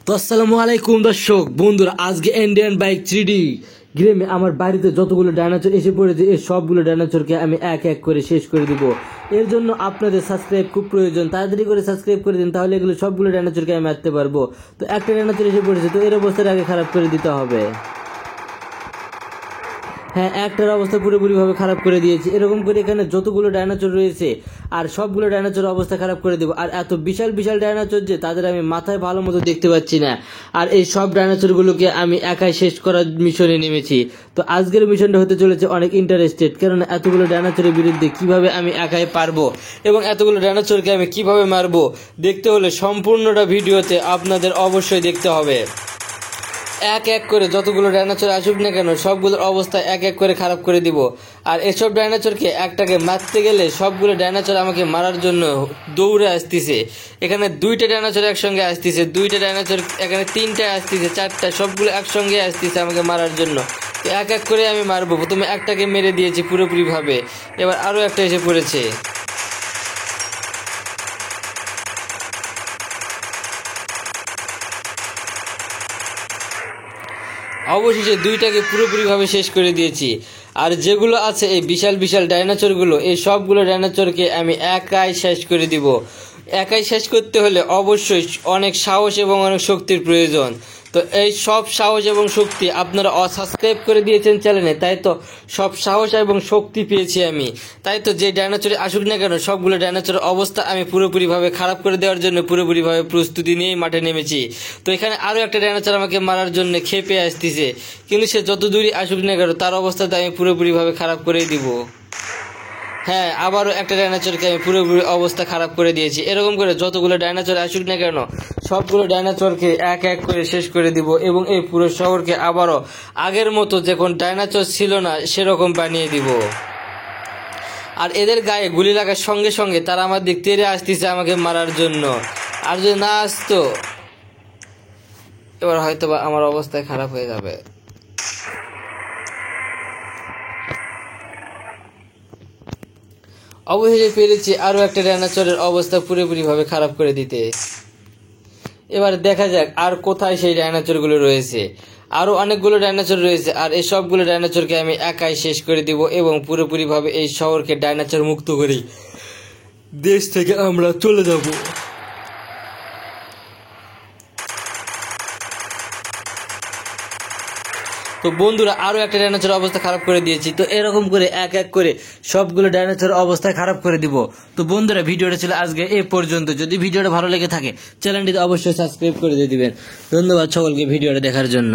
তো আসসালামু আলাইকুম দর্শক বন্ধুরা, আজকে ইন্ডিয়ান বাইক 3D গেমে আমার বাড়িতে যতগুলো ডাইনোসর এসে পড়েছে এই সবগুলো ডাইনোসরকে আমি এক এক করে শেষ করে দিব। এর জন্য আপনাদের সাবস্ক্রাইব খুব প্রয়োজন, তাড়াতাড়ি করে সাবস্ক্রাইব করে দিন, তাহলে এগুলো সবগুলো ডাইনোসরকে আমি মারতে পারবো। তো একটা ডাইনোসর এসে পড়েছে, তো এর অবস্থার আগে খারাপ করে দিতে হবে। হ্যাঁ, একটার অবস্থা পুরোপুরিভাবে খারাপ করে দিয়েছি। এরকম করে এখানে যতগুলো ডাইনোসর রয়েছে আর সবগুলো ডাইনোসর অবস্থা খারাপ করে দেবো। আর এত বিশাল বিশাল ডাইনোসর যে তাদের আমি মাথায় ভালো মতো দেখতে পাচ্ছি না। আর এই সব ডাইনোসরগুলোকে আমি একাই শেষ করার মিশনে নেমেছি। তো আজকের মিশনটা হতে চলেছে অনেক ইন্টারেস্টেড, কারণ এতগুলো ডাইনোসরের বিরুদ্ধে কিভাবে আমি একাই পারবো এবং এতগুলো ডাইনোসরকে আমি কিভাবে মারবো দেখতে হলে সম্পূর্ণটা ভিডিওতে আপনাদের অবশ্যই দেখতে হবে। এক এক করে যতগুলো ডাইনোসর আসুক না কেন সবগুলোর অবস্থা এক এক করে খারাপ করে দিব। আর এসব ডাইনোসরকে একটাকে মারতে গেলে সবগুলো ডাইনোসর আমাকে মারার জন্য দৌড়ে আসতেছে। এখানে দুইটা ডাইনোসর একসঙ্গে আসতেছে, দুইটা ডাইনোসর এখানে তিনটা আসতেছে, চারটা, সবগুলো একসঙ্গে আসতেছে আমাকে মারার জন্য। তো এক এক করে আমি মারবো। প্রথমে একটাকে মেরে দিয়েছি পুরোপুরিভাবে, এবার আরও একটা এসে পড়েছে। অবশেষে দুইটাকে পুরোপুরিভাবে শেষ করে দিয়েছি। আর যেগুলো আছে এই বিশাল বিশাল ডাইনোসরগুলো, এই সবগুলো ডাইনোসরকে আমি একাই শেষ করে দিব। একাই শেষ করতে হলে অবশ্যই অনেক সাহস এবং অনেক শক্তির প্রয়োজন। তো এই সব সাহস এবং শক্তি আপনারা সাবস্ক্রাইব করে দিয়েছেন চ্যানেলে, তাই তো সব সাহস এবং শক্তি পেয়েছি আমি। তাই তো যে ডাইনোসরে আসুক না কেন সবগুলো ডাইনোসরের অবস্থা আমি পুরোপুরিভাবে খারাপ করে দেওয়ার জন্য পুরোপুরিভাবে প্রস্তুতি নিয়েই মাঠে নেমেছি। তো এখানে আরও একটা ডাইনোসর আমাকে মারার জন্য খেপে আসতেছে, কিন্তু সে যত দূরই আসুক না কেন তার অবস্থাতে আমি পুরোপুরিভাবে খারাপ করেই দিব। হ্যাঁ, আবারও একটা ডাইনোসরকে আমি পুরোপুরি অবস্থা খারাপ করে দিয়েছি। এরকম করে যতগুলো ডাইনোসর আসুক না কেন সবগুলো ডাইনোসরকে এক এক করে শেষ করে দিব এবং এই পুরো শহরকে আবারও আগের মতো যখন ডাইনোসর ছিল না সেরকম বানিয়ে দিব। আর এদের গায়ে গুলি লাগার সঙ্গে সঙ্গে তারা আমার দিক তেড়ে আসতেছে আমাকে মারার জন্য। আর যদি না আসতো এবার হয়তো বা আমার অবস্থায় খারাপ হয়ে যাবে। অবশেষে পেরেছি আরও একটা ডাইনোসরের অবস্থা পুরোপুরিভাবে খারাপ করে দিতে। এবার দেখা যাক আর কোথায় সেই ডাইনোসরগুলো রয়েছে। আরও অনেকগুলো ডাইনোসর রয়েছে, আর এই সবগুলো ডাইনোসরকে আমি একাই শেষ করে দিব এবং পুরোপুরিভাবে এই শহরকে ডাইনোসর মুক্ত করি দেশ থেকে আমরা চলে যাব। তো বন্ধুরা, আরও একটা ডাইনোসরের অবস্থা খারাপ করে দিয়েছি। তো এরকম করে এক এক করে সবগুলো ডাইনোসরের অবস্থা খারাপ করে দিব। তো বন্ধুরা, ভিডিওটা ছিল আজকে এ পর্যন্ত। যদি ভিডিওটা ভালো লেগে থাকে চ্যানেলটিতে অবশ্যই সাবস্ক্রাইব করে দিয়ে দিবেন। ধন্যবাদ সকলকে ভিডিওটা দেখার জন্য।